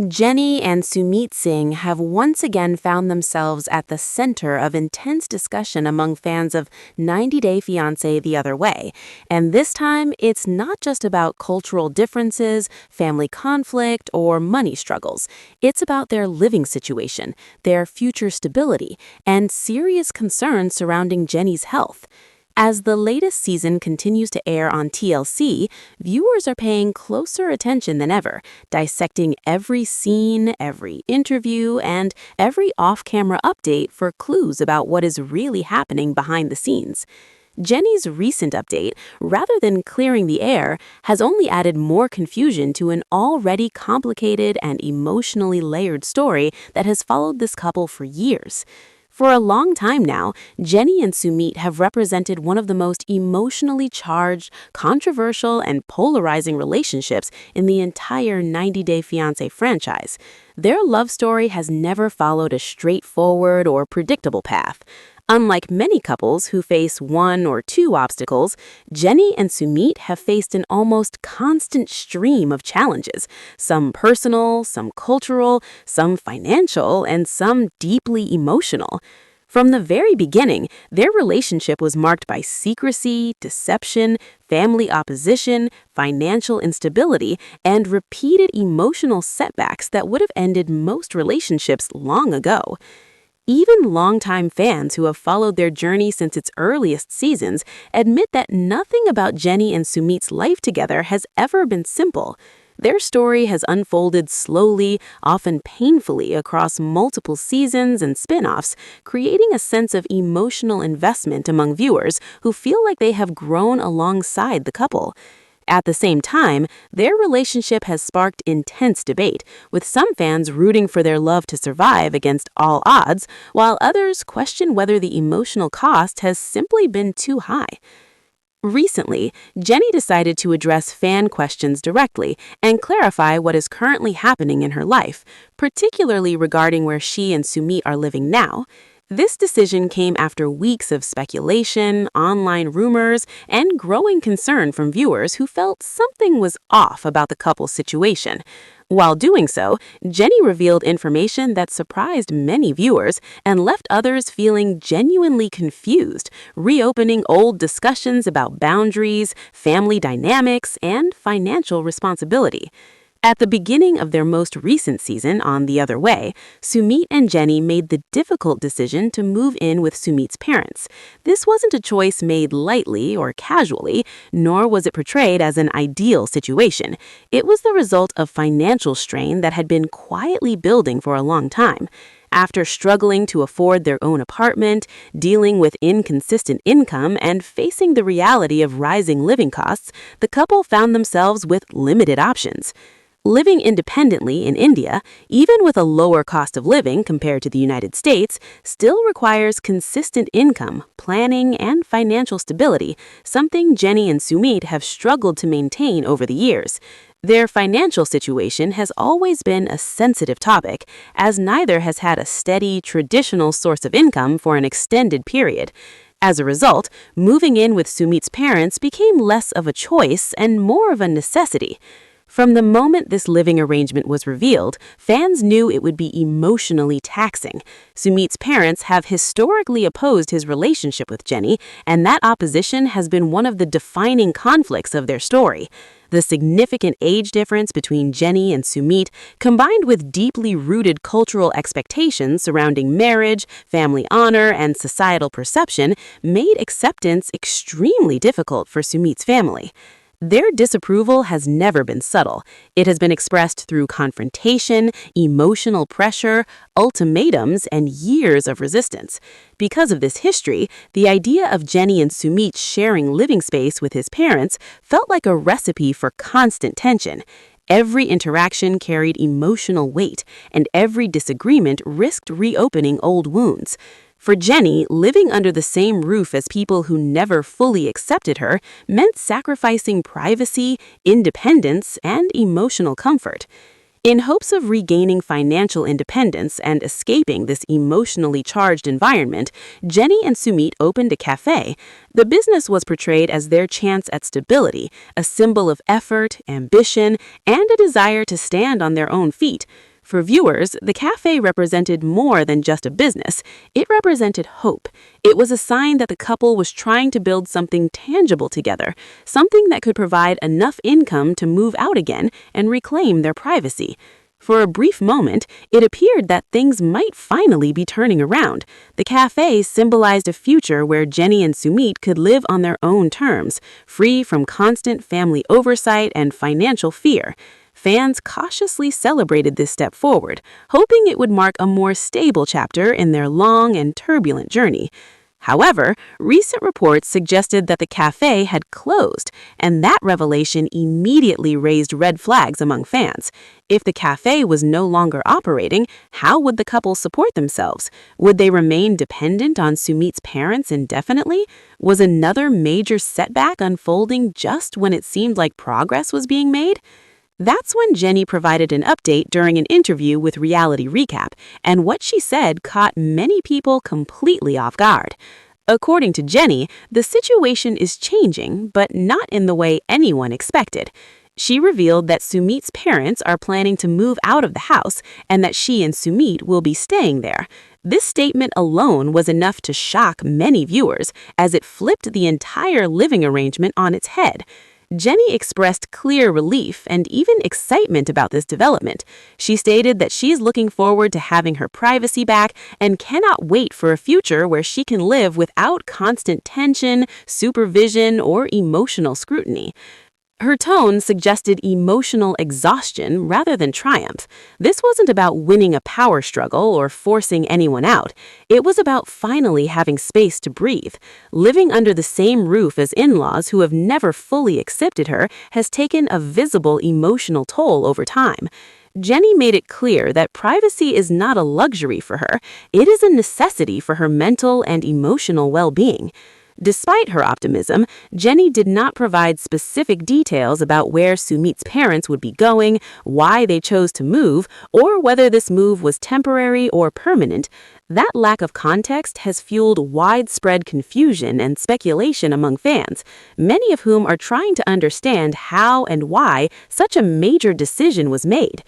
Jenny and Sumit Singh have once again found themselves at the center of intense discussion among fans of 90 Day Fiancé the Other Way. And this time, it's not just about cultural differences, family conflict, or money struggles. It's about their living situation, their future stability, and serious concerns surrounding Jenny's health. As the latest season continues to air on TLC, viewers are paying closer attention than ever, dissecting every scene, every interview, and every off-camera update for clues about what is really happening behind the scenes. Jenny's recent update, rather than clearing the air, has only added more confusion to an already complicated and emotionally layered story that has followed this couple for years. For a long time now, Jenny and Sumit have represented one of the most emotionally charged, controversial, and polarizing relationships in the entire 90 Day Fiancé franchise. Their love story has never followed a straightforward or predictable path. Unlike many couples who face one or two obstacles, Jenny and Sumit have faced an almost constant stream of challenges, some personal, some cultural, some financial, and some deeply emotional. From the very beginning, their relationship was marked by secrecy, deception, family opposition, financial instability, and repeated emotional setbacks that would have ended most relationships long ago. Even longtime fans who have followed their journey since its earliest seasons admit that nothing about Jenny and Sumit's life together has ever been simple. Their story has unfolded slowly, often painfully, across multiple seasons and spin-offs, creating a sense of emotional investment among viewers who feel like they have grown alongside the couple. At the same time, their relationship has sparked intense debate, with some fans rooting for their love to survive against all odds, while others question whether the emotional cost has simply been too high. Recently, Jenny decided to address fan questions directly and clarify what is currently happening in her life, particularly regarding where she and Sumit are living now. This decision came after weeks of speculation, online rumors, and growing concern from viewers who felt something was off about the couple's situation. While doing so, Jenny revealed information that surprised many viewers and left others feeling genuinely confused, reopening old discussions about boundaries, family dynamics, and financial responsibility. At the beginning of their most recent season on The Other Way, Sumit and Jenny made the difficult decision to move in with Sumit's parents. This wasn't a choice made lightly or casually, nor was it portrayed as an ideal situation. It was the result of financial strain that had been quietly building for a long time. After struggling to afford their own apartment, dealing with inconsistent income, and facing the reality of rising living costs, the couple found themselves with limited options. Living independently in India, even with a lower cost of living compared to the United States, still requires consistent income, planning, and financial stability, something Jenny and Sumit have struggled to maintain over the years. Their financial situation has always been a sensitive topic, as neither has had a steady, traditional source of income for an extended period. As a result, moving in with Sumit's parents became less of a choice and more of a necessity. From the moment this living arrangement was revealed, fans knew it would be emotionally taxing. Sumit's parents have historically opposed his relationship with Jenny, and that opposition has been one of the defining conflicts of their story. The significant age difference between Jenny and Sumit, combined with deeply rooted cultural expectations surrounding marriage, family honor, and societal perception, made acceptance extremely difficult for Sumit's family. Their disapproval has never been subtle. It has been expressed through confrontation, emotional pressure, ultimatums, and years of resistance. Because of this history, the idea of Jenny and Sumit sharing living space with his parents felt like a recipe for constant tension. Every interaction carried emotional weight, and every disagreement risked reopening old wounds. For Jenny, living under the same roof as people who never fully accepted her meant sacrificing privacy, independence, and emotional comfort. In hopes of regaining financial independence and escaping this emotionally charged environment, Jenny and Sumit opened a cafe. The business was portrayed as their chance at stability, a symbol of effort, ambition, and a desire to stand on their own feet. For viewers, the cafe represented more than just a business. It represented hope. It was a sign that the couple was trying to build something tangible together, something that could provide enough income to move out again and reclaim their privacy. For a brief moment, it appeared that things might finally be turning around. The cafe symbolized a future where Jenny and Sumit could live on their own terms, free from constant family oversight and financial fear. Fans cautiously celebrated this step forward, hoping it would mark a more stable chapter in their long and turbulent journey. However, recent reports suggested that the cafe had closed, and that revelation immediately raised red flags among fans. If the cafe was no longer operating, how would the couple support themselves? Would they remain dependent on Sumit's parents indefinitely? Was another major setback unfolding just when it seemed like progress was being made? That's when Jenny provided an update during an interview with Reality Recap, and what she said caught many people completely off guard. According to Jenny, the situation is changing, but not in the way anyone expected. She revealed that Sumit's parents are planning to move out of the house and that she and Sumit will be staying there. This statement alone was enough to shock many viewers, as it flipped the entire living arrangement on its head. Jenny expressed clear relief and even excitement about this development. She stated that she is looking forward to having her privacy back and cannot wait for a future where she can live without constant tension, supervision, or emotional scrutiny. Her tone suggested emotional exhaustion rather than triumph. This wasn't about winning a power struggle or forcing anyone out. It was about finally having space to breathe. Living under the same roof as in-laws who have never fully accepted her has taken a visible emotional toll over time. Jenny made it clear that privacy is not a luxury for her. It is a necessity for her mental and emotional well-being. Despite her optimism, Jenny did not provide specific details about where Sumit's parents would be going, why they chose to move, or whether this move was temporary or permanent. That lack of context has fueled widespread confusion and speculation among fans, many of whom are trying to understand how and why such a major decision was made.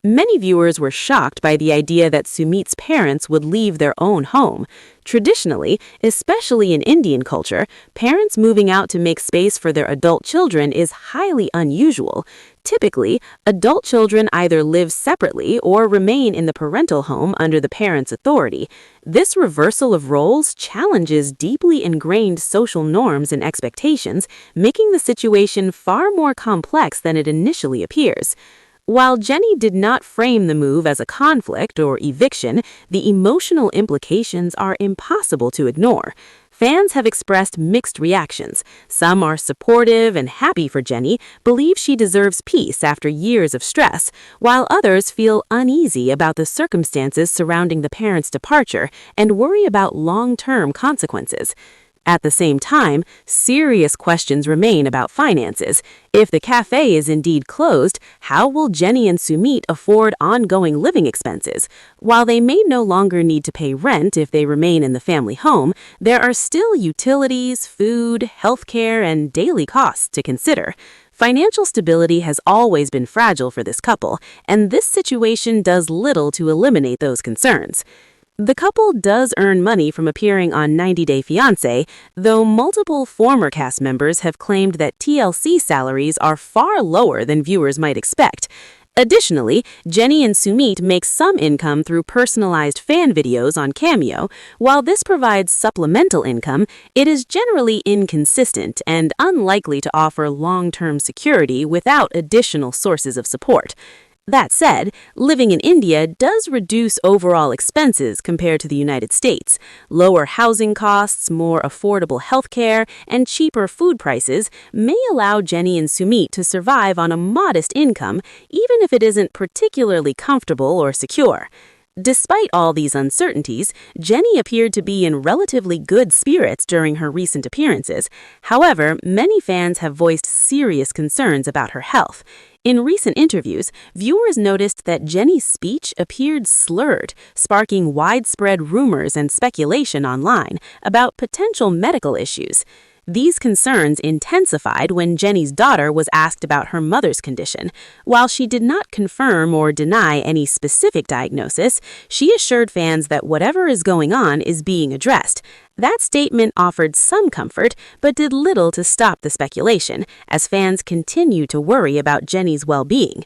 Many viewers were shocked by the idea that Sumit's parents would leave their own home. Traditionally, especially in Indian culture, parents moving out to make space for their adult children is highly unusual. Typically, adult children either live separately or remain in the parental home under the parents' authority. This reversal of roles challenges deeply ingrained social norms and expectations, making the situation far more complex than it initially appears. While Jenny did not frame the move as a conflict or eviction, the emotional implications are impossible to ignore. Fans have expressed mixed reactions. Some are supportive and happy for Jenny, believe she deserves peace after years of stress, while others feel uneasy about the circumstances surrounding the parents' departure and worry about long-term consequences. At the same time, serious questions remain about finances. If the cafe is indeed closed, how will Jenny and Sumit afford ongoing living expenses? While they may no longer need to pay rent if they remain in the family home, there are still utilities, food, healthcare, and daily costs to consider. Financial stability has always been fragile for this couple, and this situation does little to eliminate those concerns. The couple does earn money from appearing on 90 Day Fiancé, though multiple former cast members have claimed that TLC salaries are far lower than viewers might expect. Additionally, Jenny and Sumit make some income through personalized fan videos on Cameo. While this provides supplemental income, it is generally inconsistent and unlikely to offer long-term security without additional sources of support. That said, living in India does reduce overall expenses compared to the United States. Lower housing costs, more affordable healthcare, and cheaper food prices may allow Jenny and Sumit to survive on a modest income, even if it isn't particularly comfortable or secure. Despite all these uncertainties, Jenny appeared to be in relatively good spirits during her recent appearances. However, many fans have voiced serious concerns about her health. In recent interviews, viewers noticed that Jenny's speech appeared slurred, sparking widespread rumors and speculation online about potential medical issues. These concerns intensified when Jenny's daughter was asked about her mother's condition. While she did not confirm or deny any specific diagnosis, she assured fans that whatever is going on is being addressed. That statement offered some comfort, but did little to stop the speculation, as fans continue to worry about Jenny's well-being.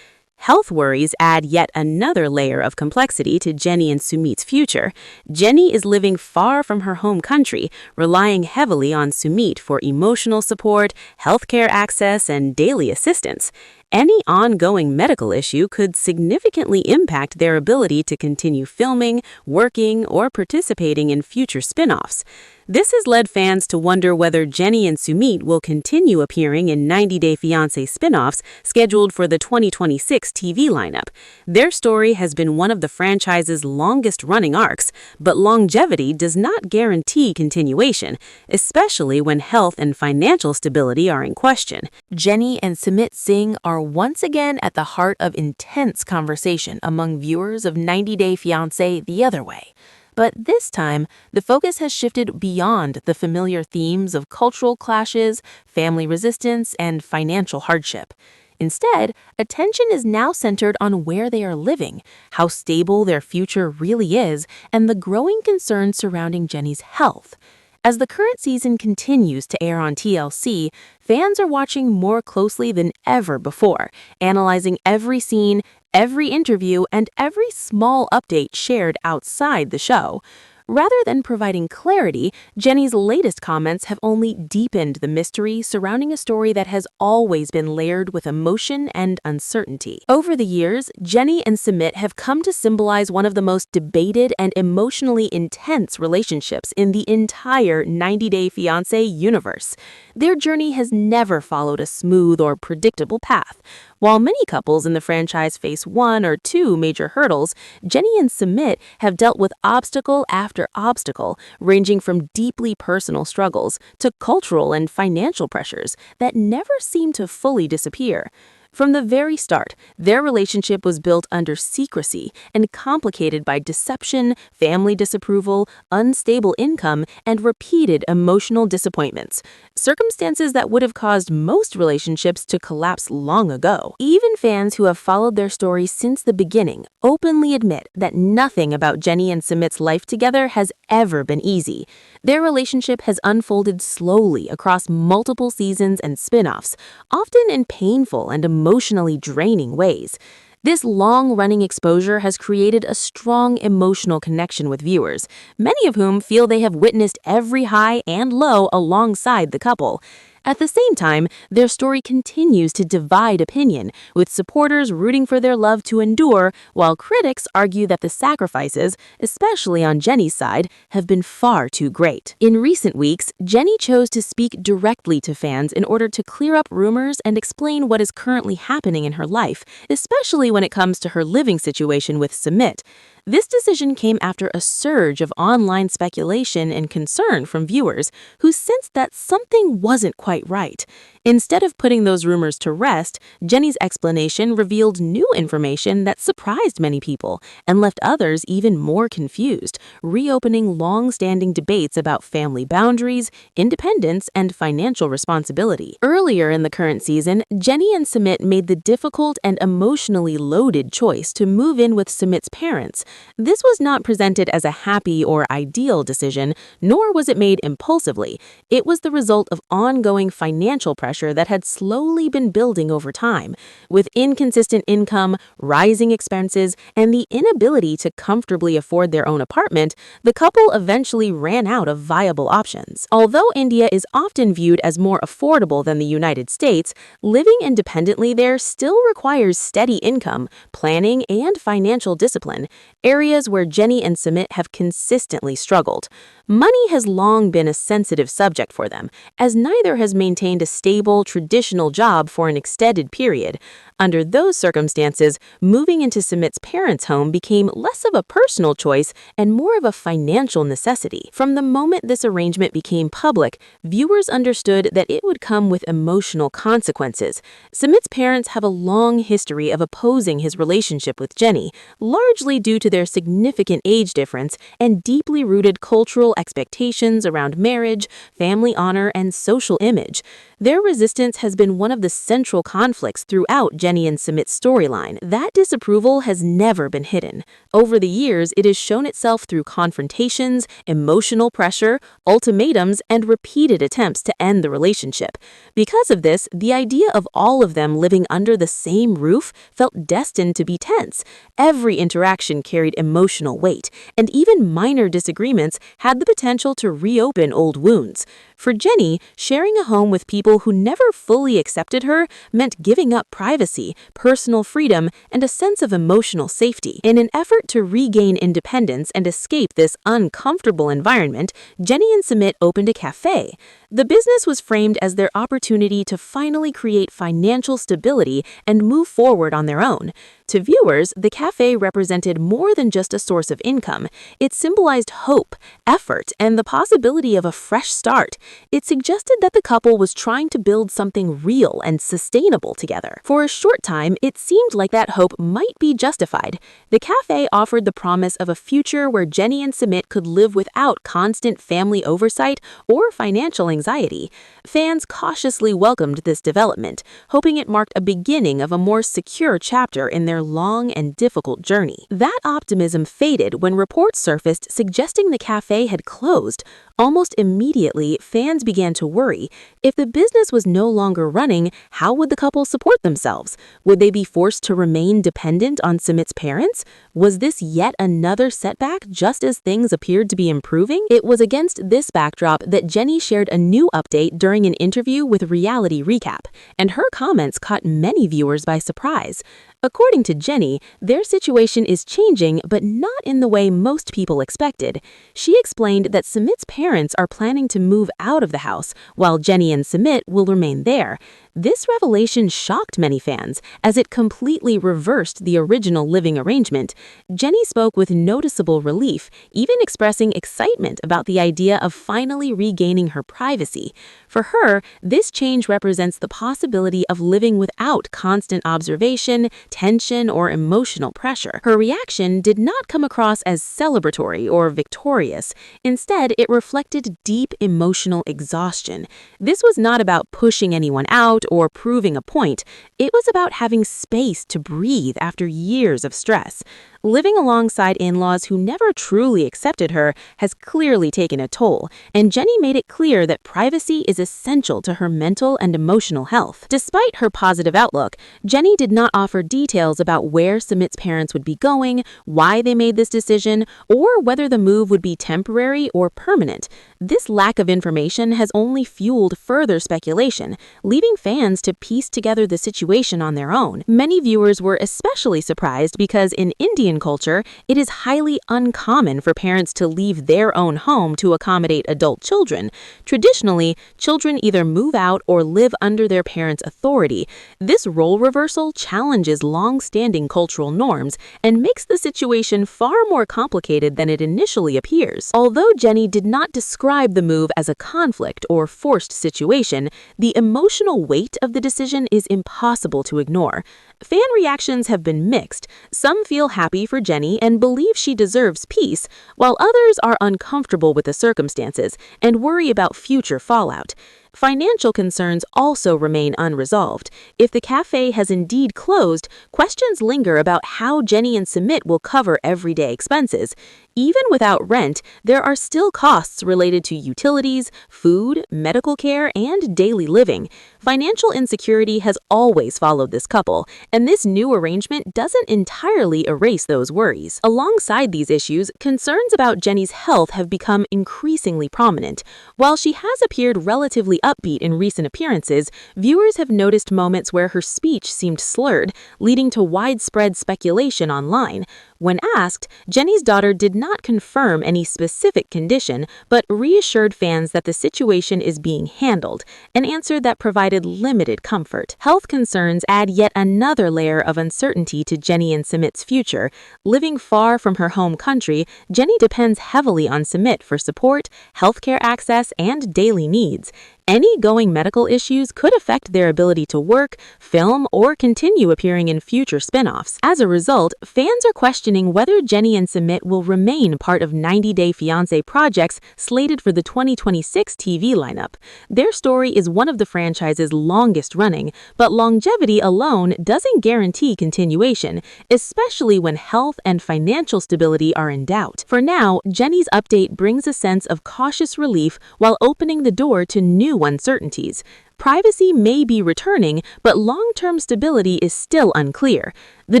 Health worries add yet another layer of complexity to Jenny and Sumit's future. Jenny is living far from her home country, relying heavily on Sumit for emotional support, healthcare access, and daily assistance. Any ongoing medical issue could significantly impact their ability to continue filming, working, or participating in future spin-offs. This has led fans to wonder whether Jenny and Sumit will continue appearing in 90 Day Fiancé spin-offs scheduled for the 2026 TV lineup. Their story has been one of the franchise's longest-running arcs, but longevity does not guarantee continuation, especially when health and financial stability are in question. Jenny and Sumit Singh are once again at the heart of intense conversation among viewers of 90 Day Fiancé the other way. But this time, the focus has shifted beyond the familiar themes of cultural clashes, family resistance, and financial hardship. Instead, attention is now centered on where they are living, how stable their future really is, and the growing concerns surrounding Jenny's health. As the current season continues to air on TLC, fans are watching more closely than ever before, analyzing every scene, every interview, and every small update shared outside the show. Rather than providing clarity, Jenny's latest comments have only deepened the mystery surrounding a story that has always been layered with emotion and uncertainty. Over the years, Jenny and Sumit have come to symbolize one of the most debated and emotionally intense relationships in the entire 90 Day Fiancé universe. Their journey has never followed a smooth or predictable path. While many couples in the franchise face one or two major hurdles, Jenny and Sumit have dealt with obstacle after obstacle, ranging from deeply personal struggles to cultural and financial pressures that never seem to fully disappear. From the very start, their relationship was built under secrecy and complicated by deception, family disapproval, unstable income, and repeated emotional disappointments, circumstances that would have caused most relationships to collapse long ago. Even fans who have followed their story since the beginning openly admit that nothing about Jenny and Sumit's life together has ever been easy. Their relationship has unfolded slowly across multiple seasons and spin-offs, often in painful and emotionally draining ways. This long-running exposure has created a strong emotional connection with viewers, many of whom feel they have witnessed every high and low alongside the couple. At the same time, their story continues to divide opinion, with supporters rooting for their love to endure, while critics argue that the sacrifices, especially on Jenny's side, have been far too great. In recent weeks, Jenny chose to speak directly to fans in order to clear up rumors and explain what is currently happening in her life, especially when it comes to her living situation with Sumit. This decision came after a surge of online speculation and concern from viewers who sensed that something wasn't quite right. Instead of putting those rumors to rest, Jenny's explanation revealed new information that surprised many people and left others even more confused, reopening long-standing debates about family boundaries, independence, and financial responsibility. Earlier in the current season, Jenny and Sumit made the difficult and emotionally loaded choice to move in with Sumit's parents. This was not presented as a happy or ideal decision, nor was it made impulsively. It was the result of ongoing financial pressure that had slowly been building over time. With inconsistent income, rising expenses, and the inability to comfortably afford their own apartment, the couple eventually ran out of viable options. Although India is often viewed as more affordable than the United States, living independently there still requires steady income, planning, and financial discipline, areas where Jenny and Sumit have consistently struggled. Money has long been a sensitive subject for them, as neither has maintained a stable, traditional job for an extended period. Under those circumstances, moving into Sumit's parents' home became less of a personal choice and more of a financial necessity. From the moment this arrangement became public, viewers understood that it would come with emotional consequences. Sumit's parents have a long history of opposing his relationship with Jenny, largely due to their significant age difference and deeply rooted cultural expectations around marriage, family honor, and social image. Their resistance has been one of the central conflicts throughout Jenny and Sumit's storyline. That disapproval has never been hidden. Over the years, it has shown itself through confrontations, emotional pressure, ultimatums, and repeated attempts to end the relationship. Because of this, the idea of all of them living under the same roof felt destined to be tense. Every interaction carried emotional weight, and even minor disagreements had the potential to reopen old wounds. For Jenny, sharing a home with people who never fully accepted her meant giving up privacy, personal freedom, and a sense of emotional safety. In an effort to regain independence and escape this uncomfortable environment, Jenny and Sumit opened a cafe. The business was framed as their opportunity to finally create financial stability and move forward on their own. To viewers, the cafe represented more than just a source of income. It symbolized hope, effort, and the possibility of a fresh start. It suggested that the couple was trying to build something real and sustainable together. For a short time, it seemed like that hope might be justified. The cafe offered the promise of a future where Jenny and Sumit could live without constant family oversight or financial anxiety. Fans cautiously welcomed this development, hoping it marked a beginning of a more secure chapter in their long and difficult journey. That optimism faded when reports surfaced suggesting the cafe had closed. Almost immediately, fans began to worry. If the business was no longer running, how would the couple support themselves? Would they be forced to remain dependent on Sumit's parents? Was this yet another setback just as things appeared to be improving? It was against this backdrop that Jenny shared a new update during an interview with Reality Recap, and her comments caught many viewers by surprise. According to Jenny, their situation is changing, but not in the way most people expected. She explained that Sumit's parents are planning to move out of the house, while Jenny and Sumit will remain there. This revelation shocked many fans, as it completely reversed the original living arrangement. Jenny spoke with noticeable relief, even expressing excitement about the idea of finally regaining her privacy. For her, this change represents the possibility of living without constant observation, tension, or emotional pressure. Her reaction did not come across as celebratory or victorious. Instead, it reflected deep emotional exhaustion. This was not about pushing anyone out or proving a point. It was about having space to breathe after years of stress. Living alongside in-laws who never truly accepted her has clearly taken a toll, and Jenny made it clear that privacy is essential to her mental and emotional health. Despite her positive outlook, Jenny did not offer details about where Sumit's parents would be going, why they made this decision, or whether the move would be temporary or permanent. This lack of information has only fueled further speculation, leaving fans to piece together the situation on their own. Many viewers were especially surprised because in Indian culture, it is highly uncommon for parents to leave their own home to accommodate adult children. Traditionally, children either move out or live under their parents' authority. This role reversal challenges long-standing cultural norms and makes the situation far more complicated than it initially appears. Although Jenny did not describe the move as a conflict or forced situation, the emotional weight of the decision is impossible to ignore. Fan reactions have been mixed. Some feel happy for Jenny and believe she deserves peace, while others are uncomfortable with the circumstances and worry about future fallout. Financial concerns also remain unresolved. If the cafe has indeed closed, questions linger about how Jenny and Sumit will cover everyday expenses. Even without rent, there are still costs related to utilities, food, medical care, and daily living. Financial insecurity has always followed this couple, and this new arrangement doesn't entirely erase those worries. Alongside these issues, concerns about Jenny's health have become increasingly prominent. While she has appeared relatively upbeat in recent appearances, viewers have noticed moments where her speech seemed slurred, leading to widespread speculation online. When asked, Jennie's daughter did not confirm any specific condition, but reassured fans that the situation is being handled, an answer that provided limited comfort. Health concerns add yet another layer of uncertainty to Jennie and Sumit's future. Living far from her home country, Jennie depends heavily on Sumit for support, healthcare access, and daily needs. Any going medical issues could affect their ability to work, film, or continue appearing in future spin-offs. As a result, fans are questioning whether Jennie and Sumit will remain part of 90 Day Fiancé projects slated for the 2026 TV lineup. Their story is one of the franchise's longest running, but longevity alone doesn't guarantee continuation, especially when health and financial stability are in doubt. For now, Jennie's update brings a sense of cautious relief while opening the door to new uncertainties. Privacy may be returning, but long-term stability is still unclear. The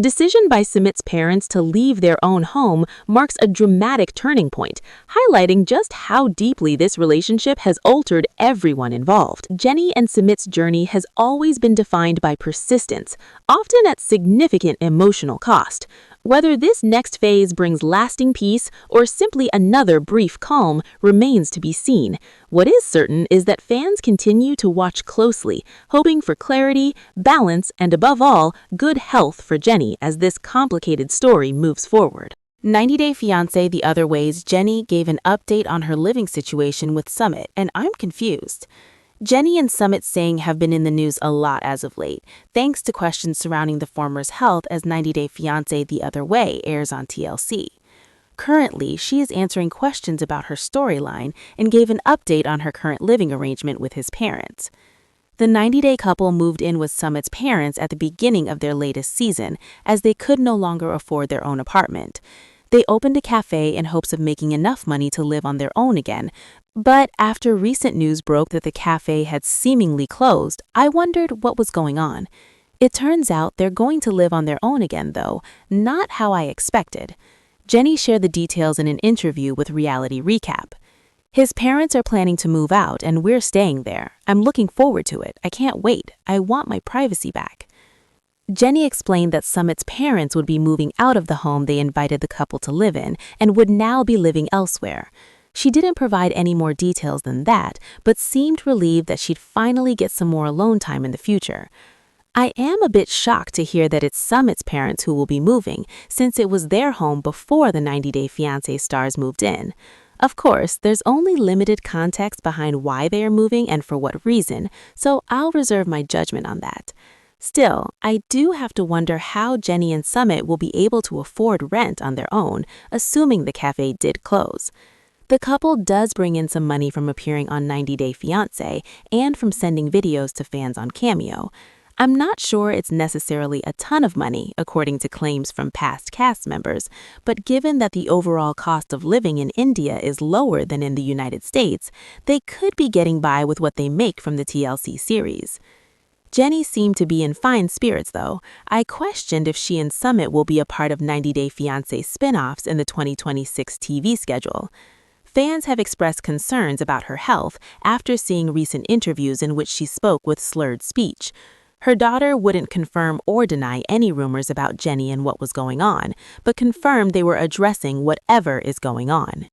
decision by Sumit's parents to leave their own home marks a dramatic turning point, highlighting just how deeply this relationship has altered everyone involved. Jennie and Sumit's journey has always been defined by persistence, often at significant emotional cost. Whether this next phase brings lasting peace or simply another brief calm remains to be seen. What is certain is that fans continue to watch closely, hoping for clarity, balance, and above all, good health for Jennie as this complicated story moves forward. 90 Day Fiancé The Other Way's Jennie gave an update on her living situation with Sumit, and I'm confused. Jennie and Sumit Singh have been in the news a lot as of late, thanks to questions surrounding the former's health as 90 Day Fiancé The Other Way airs on TLC. Currently, she is answering questions about her storyline and gave an update on her current living arrangement with his parents. The 90 Day couple moved in with Summit's parents at the beginning of their latest season, as they could no longer afford their own apartment. They opened a cafe in hopes of making enough money to live on their own again, but after recent news broke that the cafe had seemingly closed, I wondered what was going on. It turns out they're going to live on their own again, though, not how I expected. Jennie shared the details in an interview with Reality Recap. His parents are planning to move out, and we're staying there. I'm looking forward to it. I can't wait. I want my privacy back. Jennie explained that Summit's parents would be moving out of the home they invited the couple to live in and would now be living elsewhere. She didn't provide any more details than that, but seemed relieved that she'd finally get some more alone time in the future. I am a bit shocked to hear that it's Summit's parents who will be moving, since it was their home before the 90 Day Fiancé stars moved in. Of course, there's only limited context behind why they are moving and for what reason, so I'll reserve my judgment on that. Still, I do have to wonder how Jennie and Sumit will be able to afford rent on their own, assuming the cafe did close. The couple does bring in some money from appearing on 90 Day Fiancé and from sending videos to fans on Cameo. I'm not sure it's necessarily a ton of money, according to claims from past cast members, but given that the overall cost of living in India is lower than in the United States, they could be getting by with what they make from the TLC series. Jennie seemed to be in fine spirits, though. I questioned if she and Sumit will be a part of 90 Day Fiancé spin-offs in the 2026 TV schedule. Fans have expressed concerns about her health after seeing recent interviews in which she spoke with slurred speech. Her daughter wouldn't confirm or deny any rumors about Jennie and what was going on, but confirmed they were addressing whatever is going on.